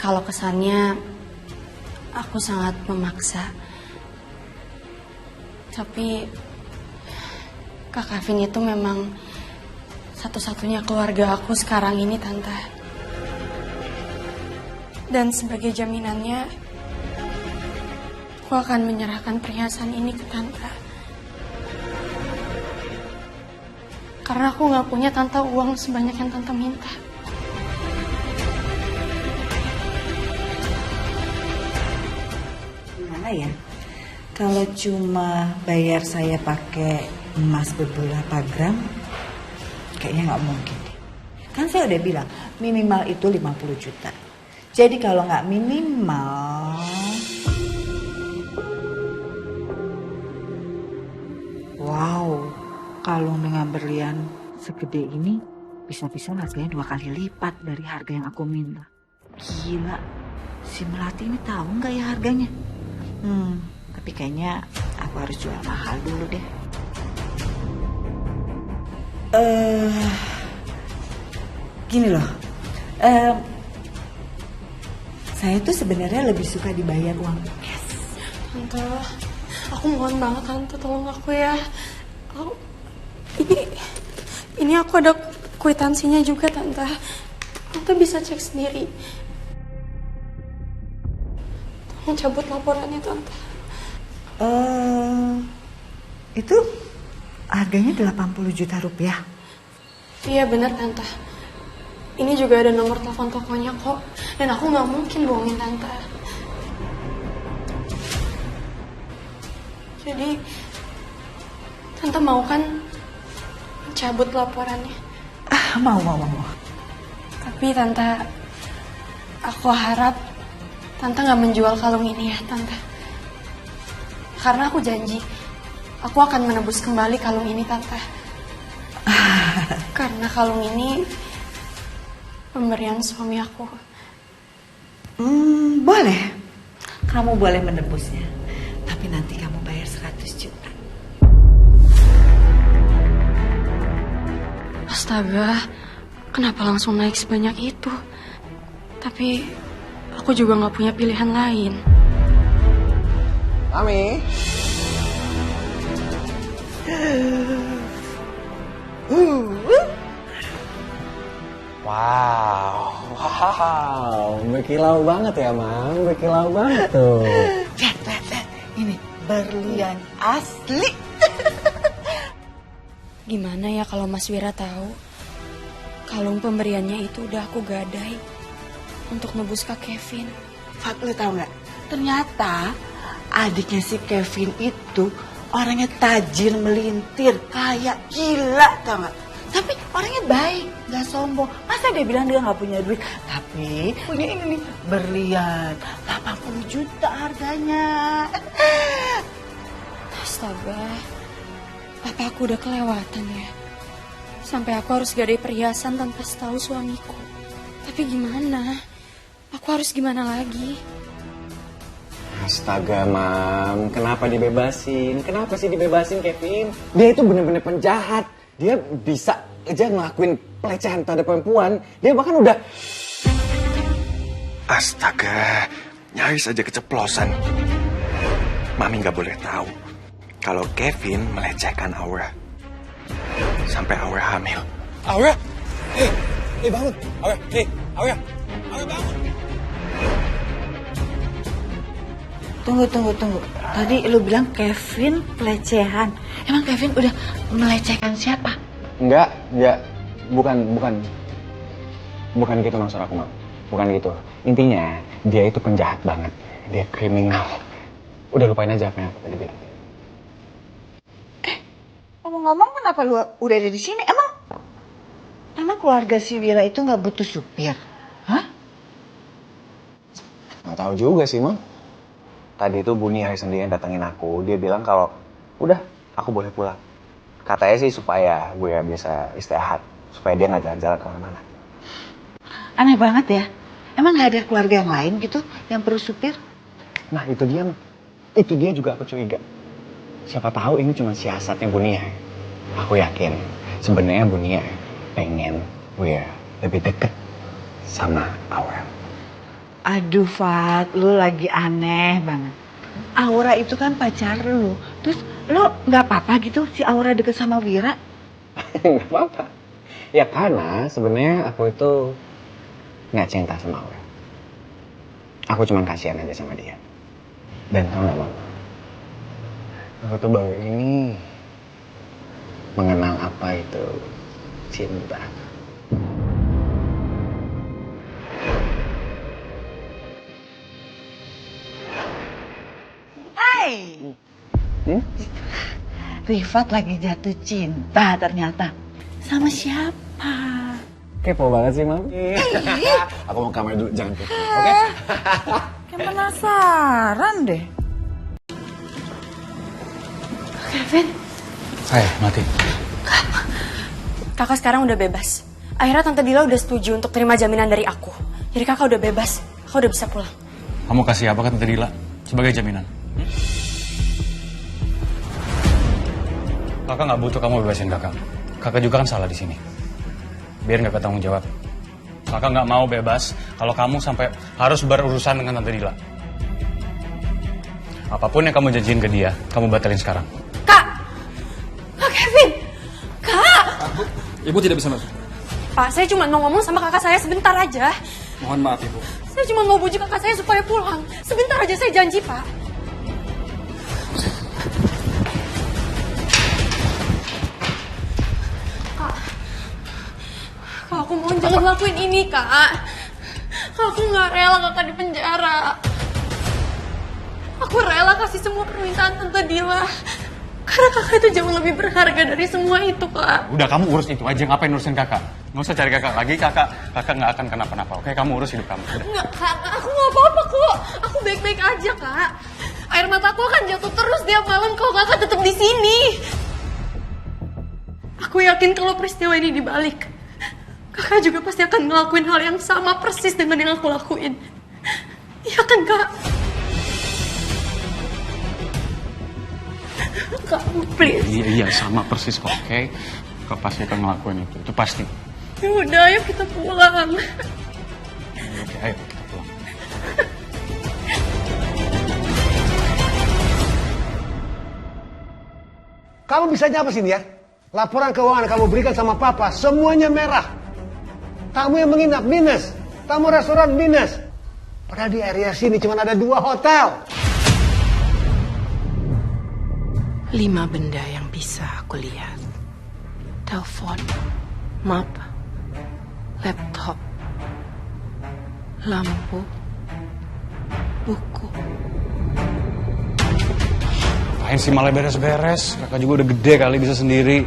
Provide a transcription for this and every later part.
kalau kesannya aku sangat memaksa. Tapi Kak Kevin itu memang satu-satunya keluarga aku sekarang ini, Tante. Dan sebagai jaminannya, aku akan menyerahkan perhiasan ini ke Tante. Karena aku gak punya Tante uang sebanyak yang Tante minta. Gimana ya? Kalau cuma bayar saya pakai emas beberapa gram, kayaknya nggak mungkin deh. Kan saya udah bilang minimal itu 50 juta. Jadi kalau nggak minimal, wow, kalung dengan berlian segede ini bisa-bisa harganya 2 kali lipat dari harga yang aku minta. Gila, si Melati ini tahu nggak ya harganya? Tapi kayaknya aku harus jual mahal dulu deh. Gini loh, saya tuh sebenarnya lebih suka dibayar uang cash. Tante, aku mohon banget Tante, tolong aku ya. Ini aku ada kwitansinya juga, Tante. Tante bisa cek sendiri. Tolong cabut laporannya, Tante. Itu harganya 80 juta rupiah. Iya benar, Tante. Ini juga ada nomor telepon tokonya kok. Dan aku gak mungkin bohongin Tante. Jadi, Tante mau kan cabut laporannya? Mau. Tapi Tante, aku harap Tante gak menjual kalung ini ya, Tante. Karena aku janji, aku akan menebus kembali kalung ini, Tante. Karena kalung ini pemberian suami aku. Boleh. Kamu boleh menebusnya. Tapi nanti kamu bayar 100 juta. Astaga, kenapa langsung naik sebanyak itu? Tapi aku juga gak punya pilihan lain. Mami. Wow, berkilau banget ya, Mam. Berkilau banget tuh. Lihat. Ini berlian asli. Gimana ya kalau Mas Wira tahu kalung pemberiannya itu udah aku gadai untuk nebus Kak Kevin. Fat, lu tahu nggak? Ternyata adiknya si Kevin itu orangnya tajir melintir, kayak gila, tau nggak? Tapi orangnya baik, nggak sombong. Masa dia bilang dia nggak punya duit? Tapi punya ini nih, berlian 80 juta harganya. Astaga, apa aku udah kelewatan ya? Sampai aku harus gadai perhiasan tanpa tahu suamiku. Tapi gimana? Aku harus gimana lagi? Astaga, Mam. Kenapa dibebasin? Kenapa sih dibebasin, Kevin? Dia itu bener-bener penjahat. Dia bisa aja ngelakuin pelecehan terhadap perempuan. Dia bahkan udah... Astaga, nyaris aja keceplosan. Mami nggak boleh tahu kalau Kevin melecehkan Aura. Sampai Aura hamil. Aura! Hei, bangun! Aura, Aura! Aura, bangun! Tunggu. Tadi lu bilang Kevin pelecehan. Emang Kevin udah melecehkan siapa? Enggak. Bukan gitu maksud aku, Mam. Bukan gitu. Intinya, dia itu penjahat banget. Dia kriminal. Udah lupain aja apa yang aku tadi bilang. Ngomong-ngomong, kenapa lu udah ada di sini? Emang keluarga si Wira itu nggak butuh supir? Hah? Nggak tahu juga sih, Mam. Tadi itu Buni hari sendiri yang datengin aku. Dia bilang kalau udah, aku boleh pulang. Katanya sih supaya gue bisa istirahat. Supaya dia nggak jalan-jalan kemana-mana. Aneh banget ya. Emang nggak ada keluarga yang lain gitu yang perlu supir? Nah, itu dia, Mam. Itu dia juga aku curiga. Siapa tahu ini cuma siasatnya Bunia. Aku yakin sebenarnya Bunia pengen gue lebih deket sama Aura. Aduh Fat, lu lagi aneh banget. Aura itu kan pacar lu. Terus lu nggak apa-apa gitu si Aura deket sama Wira? Nggak apa-apa. Ya karena sebenarnya aku itu nggak cinta sama Aura. Aku cuma kasihan aja sama dia. Dan tau gak Mam? Aku tuh baru ini mengenal apa itu cinta. Hai. Rifat lagi jatuh cinta ternyata. Sama siapa? Kepo banget sih, Mam. Aku mau kamar dulu, jangan kepo. Oke? Kayak penasaran deh. Kevin, Hai, mati. kakak sekarang udah bebas. Akhirnya Tante Dila udah setuju untuk terima jaminan dari aku. Jadi kakak udah bebas, kakak udah bisa pulang. Kamu kasih apa ke Tante Dila sebagai jaminan? Kakak nggak butuh kamu bebasin kakak. Kakak juga kan salah di sini. Biar nggak ketanggung jawab. Kakak nggak mau bebas kalau kamu sampai harus berurusan dengan Tante Dila. Apapun yang kamu janjiin ke dia, kamu batalin sekarang. Kak! Kak Kevin! Kak! Ibu tidak bisa masuk. Pak, saya cuma mau ngomong sama kakak saya sebentar aja. Mohon maaf, Ibu. Saya cuma mau bujuk kakak saya supaya pulang. Sebentar aja, saya janji, Pak. Kak, aku mohon jangan lakuin ini, Kak. Aku nggak rela kakak di penjara. Aku rela kasih semua permintaan Tante Dila. Karena kakak itu jauh lebih berharga dari semua itu, Kak. Udah, kamu urus itu aja. Ngapain urusin kakak? Nggak usah cari kakak lagi. Kakak nggak akan kenapa-napa. Oke, kamu urus hidup kamu. Udah. Enggak, Kak. Aku nggak apa-apa kok. Aku baik-baik aja, Kak. Air mataku akan jatuh terus tiap malam kalau kakak tetap di sini. Aku yakin kalau peristiwa ini dibalik, kakak juga pasti akan ngelakuin hal yang sama persis dengan yang aku lakuin. Iya kan, Kak? Kak, please. Iya, sama persis kok, oke? Kau pasti akan ngelakuin itu pasti. Ya udah, ayo kita pulang. Oke, ayo kita pulang. Kamu bisanya apa sih, Niar? Laporan keuangan kamu berikan sama papa, semuanya merah. Kamu yang menginap, minus. Kamu restoran, minus. Padahal di area sini cuma ada 2 hotel. 5 benda yang bisa aku lihat. Telepon, map, laptop, lampu, buku. Ngapain sih malah beres-beres? Kakak juga udah gede kali bisa sendiri.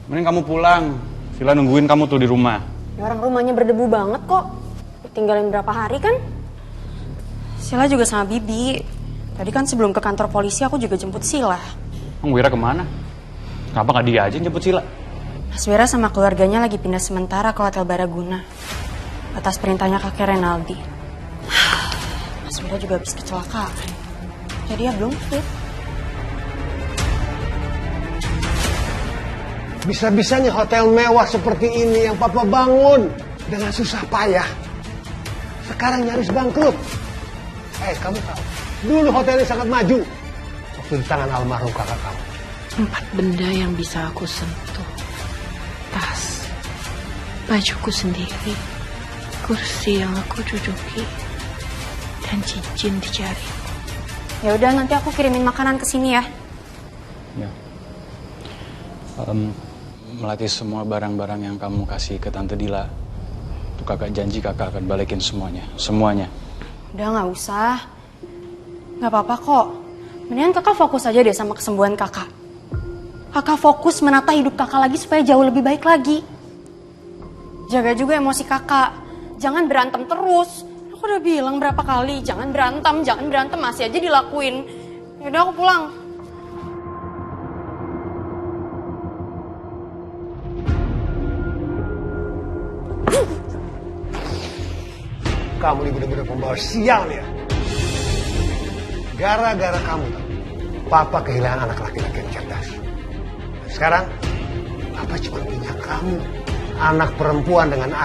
Mending kamu pulang. Sila nungguin kamu tuh di rumah. Ya, orang rumahnya berdebu banget kok. Tinggalin berapa hari kan? Sila juga sama Bibi. Tadi kan sebelum ke kantor polisi aku juga jemput Sila. Wira kemana? Kenapa nggak dia aja yang jemput Sila? Mas Wira sama keluarganya lagi pindah sementara ke Hotel Baraguna. Atas perintahnya kakek Renaldi. Mas Wira juga habis kecelakaan. Jadi ya belum fit. Bisa-bisanya hotel mewah seperti ini yang papa bangun dengan susah payah. Sekarang nyaris bangkrut. Kamu tahu, dulu hotelnya sangat maju. Waktu di tangan almarhum kakak kamu. 4 benda yang bisa aku sentuh. Tas, bajuku sendiri, kursi yang aku duduki, dan cincin di jari. Ya udah, nanti aku kirimin makanan ke sini ya. Ya. Melatih semua barang-barang yang kamu kasih ke Tante Dila. Tuh kakak janji kakak akan balikin semuanya. Semuanya. Udah nggak usah. Nggak apa-apa kok. Mendingan kakak fokus aja deh sama kesembuhan kakak. Kakak fokus menata hidup kakak lagi supaya jauh lebih baik lagi. Jaga juga emosi kakak. Jangan berantem terus. Aku udah bilang berapa kali, jangan berantem, masih aja dilakuin. Yaudah aku pulang. Kamu ini benar-benar pembawa sial ya. Gara-gara kamu, papa kehilangan anak laki-laki yang cerdas. Sekarang, papa cuma punya kamu, anak perempuan dengan